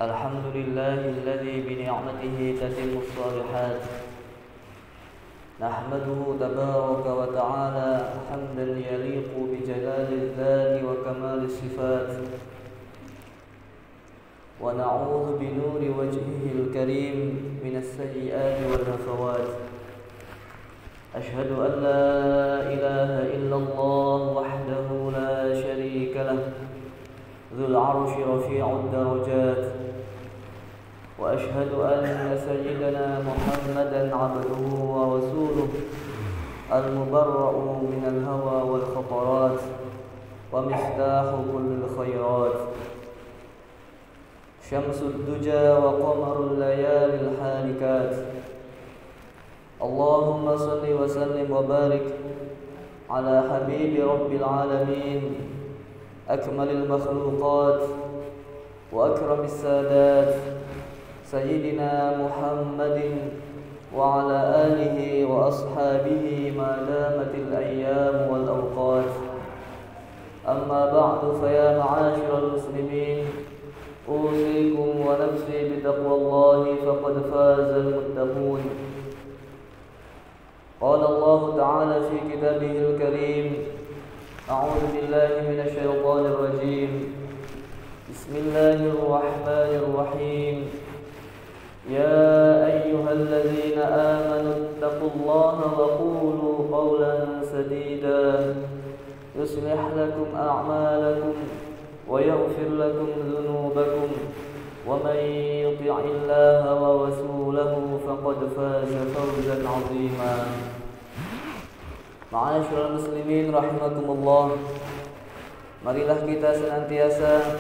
الحمد لله الذي بنعمته تتم الصالحات نحمده تبارك وتعالى حمدا يليق بجلال الذات وكمال الصفات ونعوذ بنور وجهه الكريم من السيئات والهفوات أشهد أن لا إله إلا الله وحده لا شريك له ذو العرش رفيع الدرجات وأشهد أن سيدنا محمدا عبده ورسوله المبرأ من الهوى والخطرات ومفتاح كل الخيرات شمس الدجى وقمر الليالي الحالكات اللهم صل وسلم وبارك على حبيب رب العالمين أكمل المخلوقات وأكرم السادات سيدنا محمد وعلى آله وأصحابه ما دامت الأيام والأوقات أما بعد فيا معاشر المسلمين أوصيكم ونفسي بتقوى الله فقد فاز المتقون قال الله تعالى في كتابه الكريم أعوذ بالله من الشيطان الرجيم بسم الله الرحمن الرحيم يا أيها الذين آمنوا اتقوا الله وقولوا قولا سديدا يصلح لكم أعمالكم ويغفر لكم ذنوبكم ومن يطع الله ورسوله فقد فاز فوزا عظيما Ma'asyiral muslimin rahimakumullah. Marilah kita senantiasa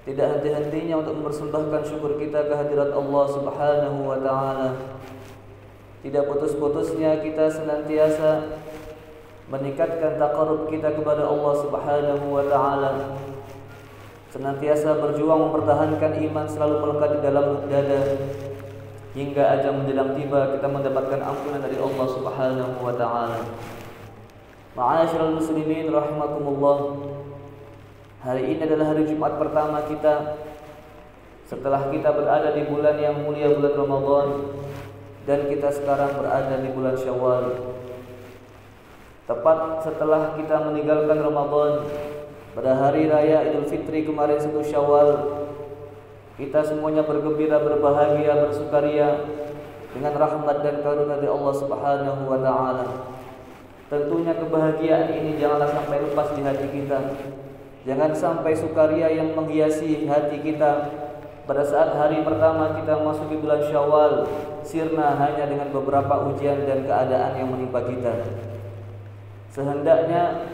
tidak henti-hentinya untuk mempersembahkan syukur kita kehadirat Allah Subhanahu wa taala. Tidak putus-putusnya kita senantiasa meningkatkan taqarrub kita kepada Allah Subhanahu wa taala. Senantiasa berjuang mempertahankan iman selalu melekat di dalam dada hingga ajal menjelang tiba kita mendapatkan ampunan dari Allah Subhanahu wa taala. Ma'asyiral muslimin rahimakumullah. Hari ini adalah hari Jumat pertama kita setelah kita berada di bulan yang mulia, bulan Ramadan, dan kita sekarang berada di bulan Syawal. Tepat setelah kita meninggalkan Ramadan pada hari raya Idul Fitri kemarin 1 Syawal, kita semuanya bergembira, berbahagia, bersukaria dengan rahmat dan karunia dari Allah Subhanahu wa taala. Tentunya kebahagiaan ini janganlah sampai lepas di hati kita. Jangan sampai sukaria yang menghiasi hati kita pada saat hari pertama kita masuk di bulan Syawal sirna hanya dengan beberapa ujian dan keadaan yang menimpa kita. Sehendaknya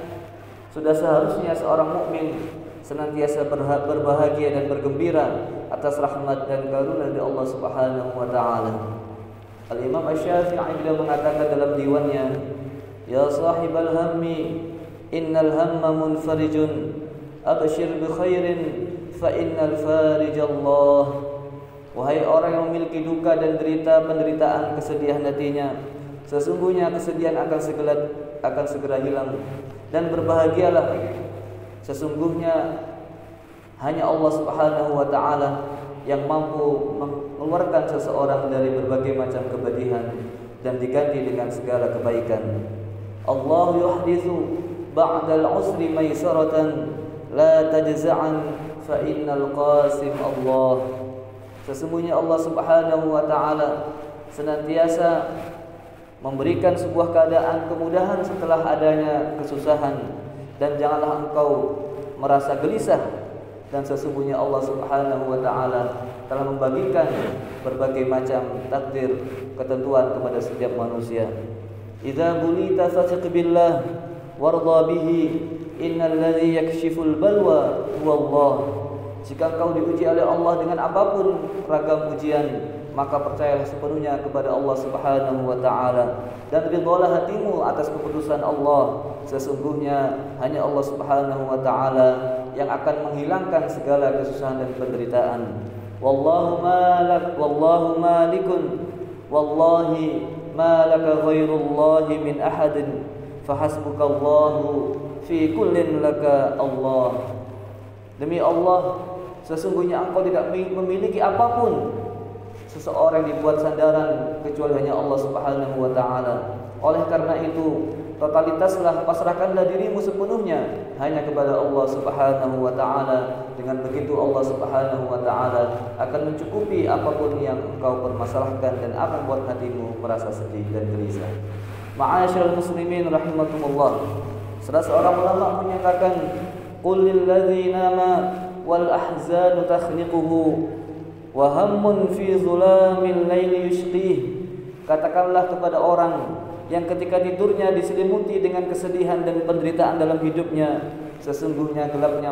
sudah seharusnya seorang mukmin senantiasa berbahagia dan bergembira atas rahmat dan karunia dari Allah Subhanahu wa taala. Al-Imam Asy-Syafi'i beliau mengatakan dalam diwannya, "Ya sahibal hammi, innal hamma munfarijun, abshir bi khairin fa innal farij Allah." Wahai orang yang memiliki duka dan derita, penderitaan, kesedihan hatinya, sesungguhnya kesedihan akan segera hilang, dan berbahagialah. Sesungguhnya hanya Allah Subhanahu wa taala yang mampu mengeluarkan seseorang dari berbagai macam kepedihan dan diganti dengan segala kebaikan. Allah yuhditsu ba'dal usri maisaratan la tajza'an fa innal qasim Allah. Sesungguhnya Allah Subhanahu wa taala senantiasa memberikan sebuah keadaan kemudahan setelah adanya kesusahan, dan janganlah engkau merasa gelisah, dan sesungguhnya Allah Subhanahu wa taala telah membagikan berbagai macam takdir ketentuan kepada setiap manusia. Idza bulita fasiq billah warda bihi innal ladzi yakshiful balwa huwallah. Jika engkau diuji oleh Allah dengan apapun ragam ujian, maka percayalah sepenuhnya kepada Allah Subhanahu wa taala, dan ridhalah hatimu atas keputusan Allah. Sesungguhnya hanya Allah Subhanahu wa taala yang akan menghilangkan segala kesusahan dan penderitaan. Wallahu malikun wallahi ma laka ghairullahi min ahadin fahasbukallahu fi kullin laka Allah. Demi Allah, Sesungguhnya engkau tidak memiliki apapun seseorang dibuat sandaran kecuali hanya Allah Subhanahu wa taala. Oleh karena itu, totalitaslah, pasrahkanlah dirimu sepenuhnya hanya kepada Allah Subhanahu wa taala. Dengan begitu Allah Subhanahu wa taala akan mencukupi apapun yang engkau permasalahkan dan akan buat hatimu merasa sedih dan gelisah. Ma'asyiral muslimin rahimakumullah. Salah seorang ulama menyatakan, "Qul lil ladzina ma wal ahzanu takhniquhu wa hammun fi zulamil laili yushqih." Katakanlah kepada orang yang ketika tidurnya diselimuti dengan kesedihan dan penderitaan dalam hidupnya, sesungguhnya gelapnya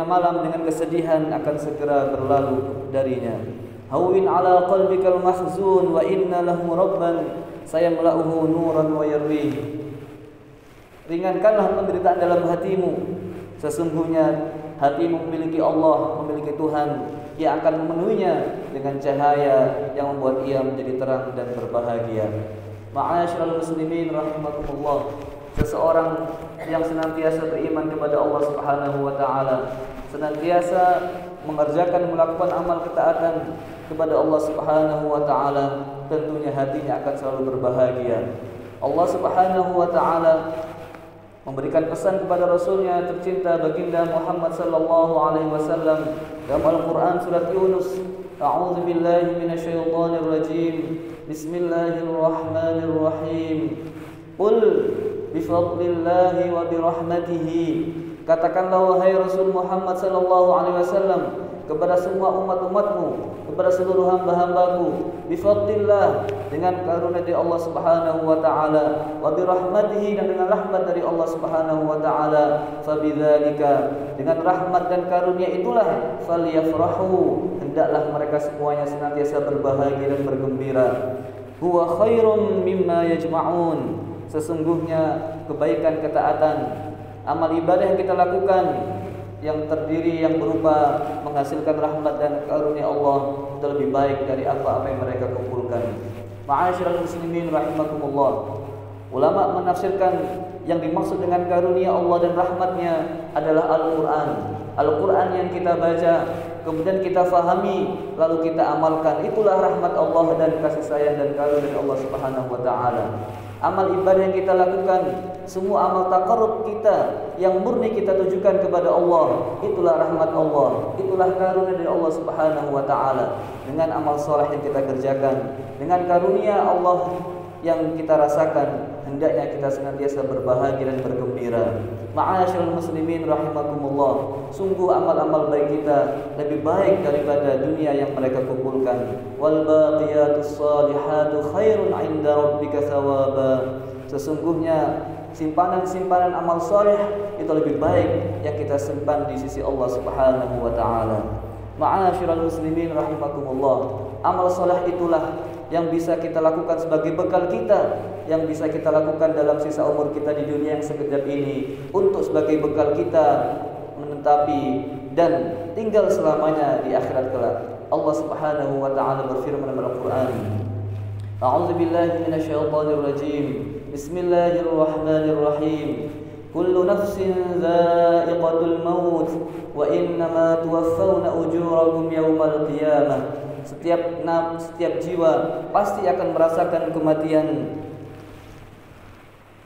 malam dengan kesedihan akan segera berlalu darinya. Hawin ala qalbikal mahzun wa inna lahu rabban sayamla'uhu nuran wa yarwih. Ringankanlah penderitaan dalam hatimu, sesungguhnya hatimu memiliki Allah, memiliki Tuhan yang akan memenuhinya dengan cahaya yang membuat ia menjadi terang dan berbahagia. Ma'asyiral muslimin rahimakumullah. Seseorang yang senantiasa beriman kepada Allah Subhanahu wa taala, senantiasa mengerjakan melakukan amal ketaatan kepada Allah Subhanahu wa taala, tentunya hatinya akan selalu berbahagia. Allah Subhanahu wa taala memberikan pesan kepada Rasulnya tercinta baginda Muhammad sallallahu alaihi wasallam dalam Al-Quran surat Yunus. A'udzu billahi minasyaitonir rajim. Bismillahirrahmanirrahim. Qul bifadlillahi wa birahmatihi. Katakanlah wahai Rasul Muhammad sallallahu alaihi wasallam kepada semua umat-umatmu, kepada seluruh hamba-hambaku, bifadlillah, dengan karunia dari Allah Subhanahu wa taala, wa birahmatihi, dan dengan rahmat dari Allah Subhanahu wa taala, fabidzalika, dengan rahmat dan karunia itulah, falyafrahu, hendaklah mereka semuanya senantiasa berbahagia dan bergembira. Huwa khairum mimma yajma'un, sesungguhnya kebaikan ketaatan, amal ibadah yang kita lakukan yang terdiri yang berupa menghasilkan rahmat dan karunia Allah itu lebih baik dari apa-apa yang mereka kumpulkan. Ma'asyiral muslimin rahimakumullah. Ulama menafsirkan yang dimaksud dengan karunia Allah dan rahmatnya adalah Al-Quran. Al-Quran yang kita baca, kemudian kita fahami, lalu kita amalkan, itulah rahmat Allah dan kasih sayang dan karunia dari Allah Subhanahu wa taala. Amal ibadah yang kita lakukan, semua amal taqarrub kita yang murni kita tujukan kepada Allah, itulah rahmat Allah, itulah karunia dari Allah Subhanahu wa taala. Dengan amal soleh yang kita kerjakan, dengan karunia Allah yang kita rasakan, hendaknya kita senantiasa berbahagia dan bergembira. Ma'asyiral muslimin rahimakumullah. Sungguh amal-amal baik kita lebih baik daripada dunia yang mereka kumpulkan. Wal baqiyatus salihatu khairun 'inda rabbika thawaba. Sesungguhnya simpanan-simpanan amal saleh itu lebih baik yang kita simpan di sisi Allah Subhanahu wa taala. Ma'asyiral muslimin rahimakumullah. Amal saleh itulah yang bisa kita lakukan sebagai bekal kita, yang bisa kita lakukan dalam sisa umur kita di dunia yang sekejap ini, untuk sebagai bekal kita menetapi dan tinggal selamanya di akhirat kelak. Allah Subhanahu wa taala berfirman dalam Al-Qur'an, A'udzu billahi minasyaitonir rajim. Bismillahirrahmanirrahim. Kullu nafsin dha'iqatul maut wa innama tuwaffawna ujurakum yawmal qiyamah. Setiap jiwa pasti akan merasakan kematian.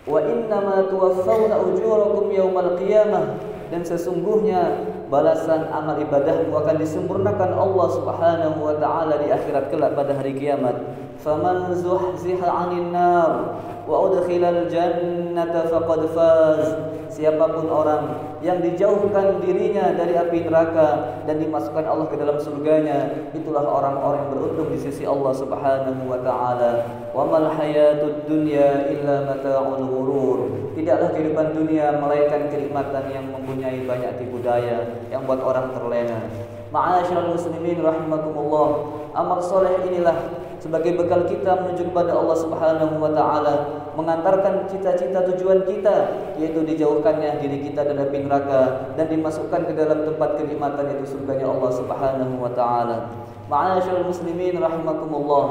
Wa innama tuwaffawna ujurakum yawmal qiyamah, dan sesungguhnya balasan amal ibadahmu akan disempurnakan Allah Subhanahu wa taala di akhirat kelak pada hari kiamat. Faman zuhziha 'anil nar wa udkhilal jannata faqad faz. Siapapun orang yang dijauhkan dirinya dari api neraka dan dimasukkan Allah ke dalam surganya, itulah orang-orang yang beruntung di sisi Allah Subhanahu wa taala. Wa mal hayatud dunya illa mata'ul ghurur. Tidaklah kehidupan dunia melainkan kenikmatan yang mempunyai banyak tipu daya yang buat orang terlena. Ma'asyiral muslimin rahimakumullah. Amal soleh inilah sebagai bekal kita menuju kepada Allah Subhanahu wa taala, mengantarkan cita-cita tujuan kita, yaitu dijauhkannya diri kita dari api neraka dan dimasukkan ke dalam tempat kenikmatan, yaitu surganya Allah Subhanahu wa taala. Ma'asyiral muslimin rahimakumullah.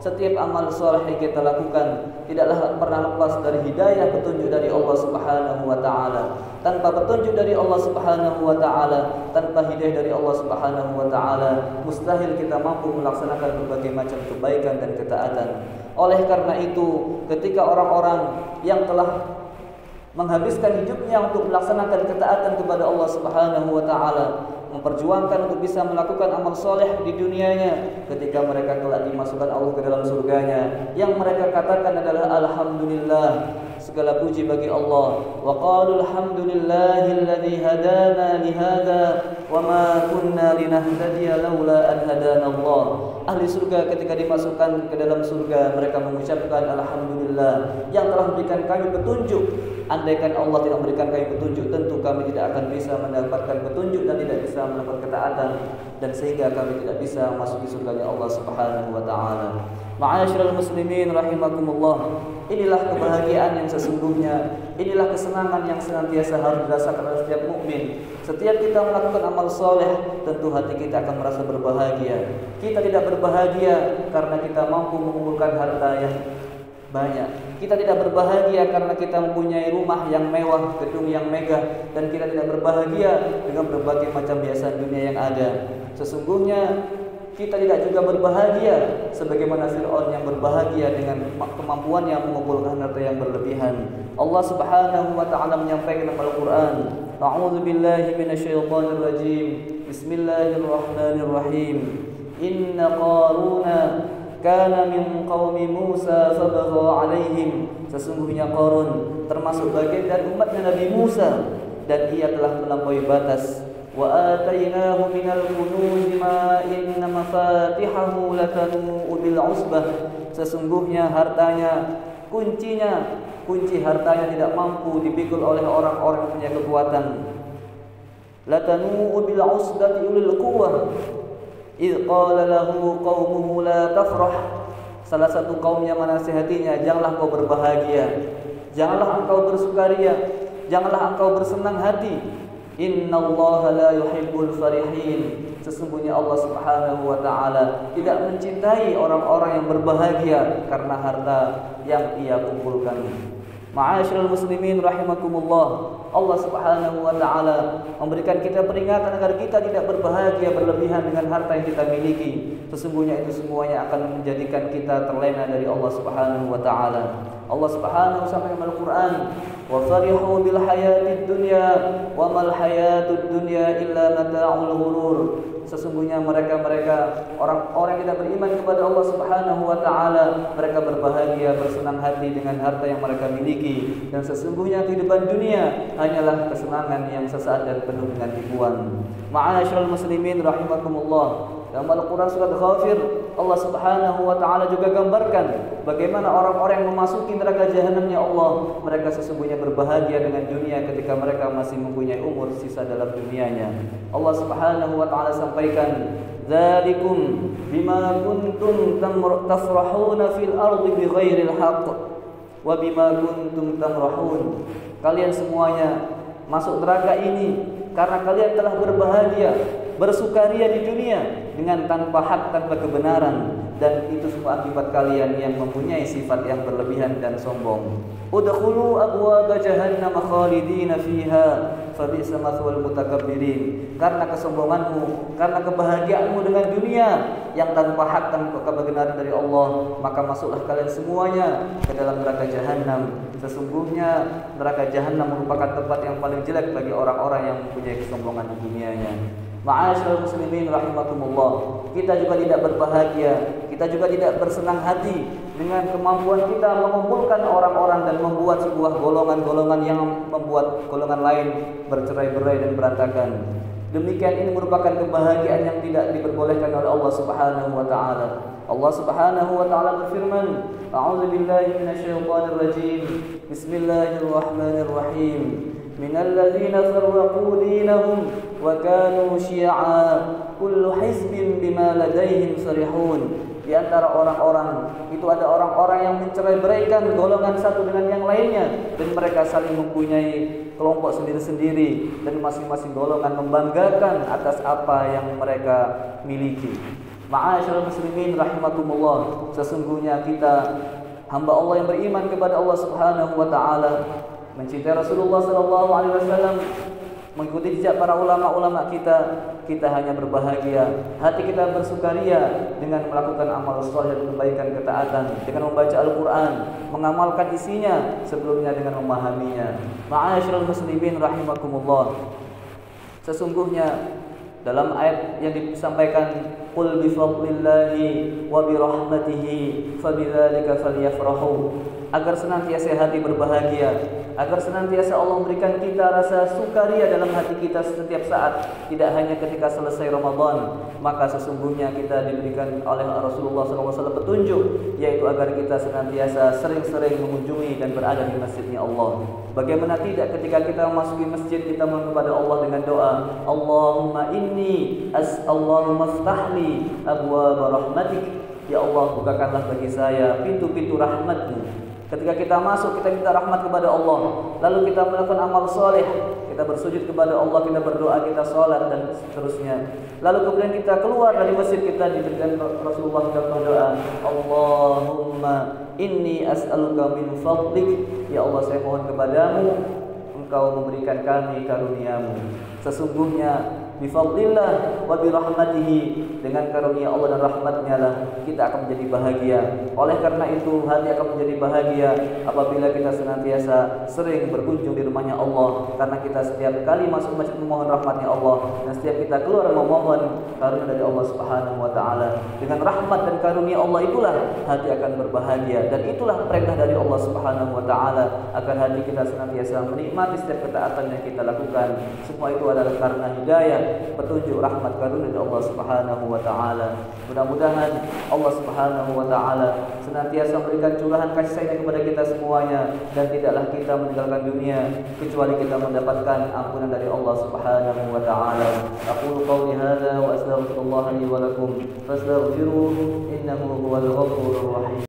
setiap amal soleh yang kita lakukan tidaklah pernah lepas dari hidayah petunjuk dari Allah Subhanahu wa taala. Tanpa petunjuk dari Allah Subhanahu wa taala, tanpa hidayah dari Allah Subhanahu wa taala, mustahil kita mampu melaksanakan berbagai macam kebaikan dan ketaatan. Oleh karena itu, ketika orang-orang yang telah menghabiskan hidupnya untuk melaksanakan ketaatan kepada Allah Subhanahu wa taala, memperjuangkan untuk bisa melakukan amal soleh di dunianya, ketika mereka kelak dimasukkan Allah ke dalam surganya, yang mereka katakan adalah alhamdulillah, segala puji bagi Allah. Wa qalu alhamdulillahilladzi hadana li hadza wa ma kunna linahtadiya laula an hadana Allah. Ahli surga ketika dimasukkan ke dalam surga, mereka mengucapkan alhamdulillah yang telah memberikan kami petunjuk. Andaikan Allah tidak memberikan kami petunjuk, tentu kami tidak akan bisa mendapatkan petunjuk dan tidak bisa melakukan ketaatan, dan sehingga kami tidak bisa masuki surganya Allah Subhanahu wa taala. Ma'asyiral muslimin rahimakumullah. Inilah kebahagiaan yang sesungguhnya, inilah kesenangan yang senantiasa harus dirasakan oleh setiap mukmin. Setiap kita melakukan amal soleh, tentu hati kita akan merasa berbahagia. Kita tidak berbahagia karena kita mampu mengumpulkan harta yang banyak. Kita tidak berbahagia karena kita mempunyai rumah yang mewah, gedung yang megah, dan kita tidak berbahagia dengan berbagai macam hiasan dunia yang ada. Sesungguhnya kita tidak juga berbahagia sebagaimana Fir'aun yang berbahagia dengan kemampuan yang mengumpulkan harta yang berlebihan. Allah Subhanahu wa taala menyampaikan dalam Al-Qur'an, A'udzu billahi minasyaitonir rajim. Bismillahirrahmanirrahim. Inna Qaruna kana min qaumi Musa fabagha alaihim. Sesungguhnya Qarun termasuk bagian dari umatnya Nabi Musa, dan ia telah melampaui batas. Wa atainahu minal kunuz ma inna mafatihahu latanu bil usbah. Sesungguhnya hartanya, kunci hartanya tidak mampu dipikul oleh orang-orang yang punya kekuatan. Latanu bil usbati ulil quwwah. Idh qala lahu qaumuhu la tafrah. Salah satu kaumnya menasihatinya, janganlah kau berbahagia, janganlah engkau bersukaria, janganlah engkau bersenang hati. Innallaha la yuhibbul farihin. Sesungguhnya Allah Subhanahu wa taala tidak mencintai orang-orang yang berbahagia karena harta yang ia kumpulkan. Ma'asyiral muslimin rahimakumullah. Allah Subhanahu wa taala memberikan kita peringatan agar kita tidak berbahagia berlebihan dengan harta yang kita miliki. Sesungguhnya itu semuanya akan menjadikan kita terlena dari Allah Subhanahu wa taala. Allah Subhanahu sampai dalam Al-Qur'an, "Wa farihu bil hayatid dunya wa mal hayatud dunya illa mata'ul ghurur." Sesungguhnya mereka orang-orang yang tidak beriman kepada Allah Subhanahu wa taala, mereka berbahagia, bersenang hati dengan harta yang mereka miliki, dan sesungguhnya kehidupan dunia hanyalah kesenangan yang sesaat dan penuh dengan tipuan. Ma'asyiral muslimin rahimakumullah. Dalam Al-Quran surat Ghafir, Allah Subhanahu wa taala juga gambarkan bagaimana orang-orang yang memasuki neraka jahanamnya Allah, mereka sesungguhnya berbahagia dengan dunia ketika mereka masih mempunyai umur sisa dalam dunianya. Allah Subhanahu wa taala sampaikan, "Dzalikum bima kuntum tafrahuna fil ardi bighairil haqq wa bima kuntum tamrahun." Kalian semuanya masuk neraka ini karena kalian telah berbahagia, bersukaria di dunia dengan tanpa hak, tanpa kebenaran, dan itu semua akibat kalian yang mempunyai sifat yang berlebihan dan sombong. Udkhulu abwaaba jahannam khalidina fiha fabi'sa mathwal mutakabbirin. Karena kesombonganmu, karena kebahagiaanmu dengan dunia yang tanpa hak, tanpa kebenaran dari Allah, maka masuklah kalian semuanya ke dalam neraka jahanam. Sesungguhnya neraka jahanam merupakan tempat yang paling jelek bagi orang-orang yang mempunyai kesombongan di dunianya. Ma'asyiral muslimin rahimakumullah. Kita juga tidak berbahagia, kita juga tidak bersenang hati dengan kemampuan kita mengumpulkan orang-orang dan membuat sebuah golongan-golongan yang membuat golongan lain bercerai-berai dan berantakan. Demikian ini merupakan kebahagiaan yang tidak diperbolehkan oleh Allah Subhanahu wa taala. Allah Subhanahu wa taala berfirman, "A'udzu billahi minasyaitonir rajim. Bismillahirrahmanirrahim. Minal ladzina farraqu dinahum wa kanu syi'a kullu hizbin bima ladaihim farihun." Di antara orang-orang itu ada orang-orang yang mencerai-beraikan golongan satu dengan yang lainnya, dan mereka saling mempunyai kelompok sendiri-sendiri, dan masing-masing golongan membanggakan atas apa yang mereka miliki. Ma'asyiral muslimin rahimakumullah, sesungguhnya kita hamba Allah yang beriman kepada Allah Subhanahu wa taala, mencintai Rasulullah sallallahu alaihi wasallam, mengikuti jejak para ulama-ulama kita hanya berbahagia, hati kita bersukaria dengan melakukan amal saleh dan kebaikan ketaatan, dengan membaca Al-Qur'an, mengamalkan isinya, sebelumnya dengan memahaminya. Ma'asyiral muslimin rahimakumullah, sesungguhnya dalam ayat yang disampaikan, qul bi fadlillahi wa bi rahmatihi fabidzalika falyafrahu, agar senantiasa hati berbahagia, agar senantiasa Allah memberikan kita rasa sukaria dalam hati kita setiap saat, tidak hanya ketika selesai Ramadan. Maka sesungguhnya kita diberikan oleh Rasulullah SAW petunjuk, yaitu agar kita senantiasa sering-sering mengunjungi dan berada di masjidnya Allah. Bagaimana tidak ketika kita memasuki masjid, kita mohon kepada Allah dengan doa, Allahumma inni Allahumma ftahli abwaab rahmatik, ya Allah bukakanlah bagi saya pintu-pintu rahmat-Mu. Ketika kita masuk, kita minta rahmat kepada Allah, lalu kita melakukan amal soleh, kita bersujud kepada Allah, kita berdoa, kita sholat dan seterusnya. Lalu kemudian kita keluar dari masjid, kita diberikan Rasulullah kita berdoa, Allahumma inni as'aluka min fadlik, ya Allah saya mohon kepadamu, Engkau memberikan kami karunia-Mu. Sesungguhnya bifadlillah wa birahmatihi, dengan karunia Allah dan rahmatnya lah kita akan menjadi bahagia. Oleh karena itu hati akan menjadi bahagia apabila kita senantiasa sering berkunjung di rumahnya Allah, karena kita setiap kali masuk masjid memohon rahmatnya Allah, dan setiap kita keluar memohon karunia dari Allah Subhanahu wa taala. Dengan rahmat dan karunia Allah itulah hati akan berbahagia, dan itulah perintah dari Allah Subhanahu wa taala agar hati kita senantiasa menikmati setiap ketaatan yang kita lakukan. Semua itu adalah karena hidayah, petunjuk, rahmat, karunia dari Allah Subhanahu wa taala. Mudah-mudahan Allah Subhanahu wa taala senantiasa memberikan curahan kasih sayang kepada kita semuanya, dan tidaklah kita meninggalkan dunia kecuali kita mendapatkan ampunan dari Allah Subhanahu wa taala. Aqulu qawli hadza wa astaghfirullah li wa lakum fastaghfiruhu innahu huwal ghafurur rahim.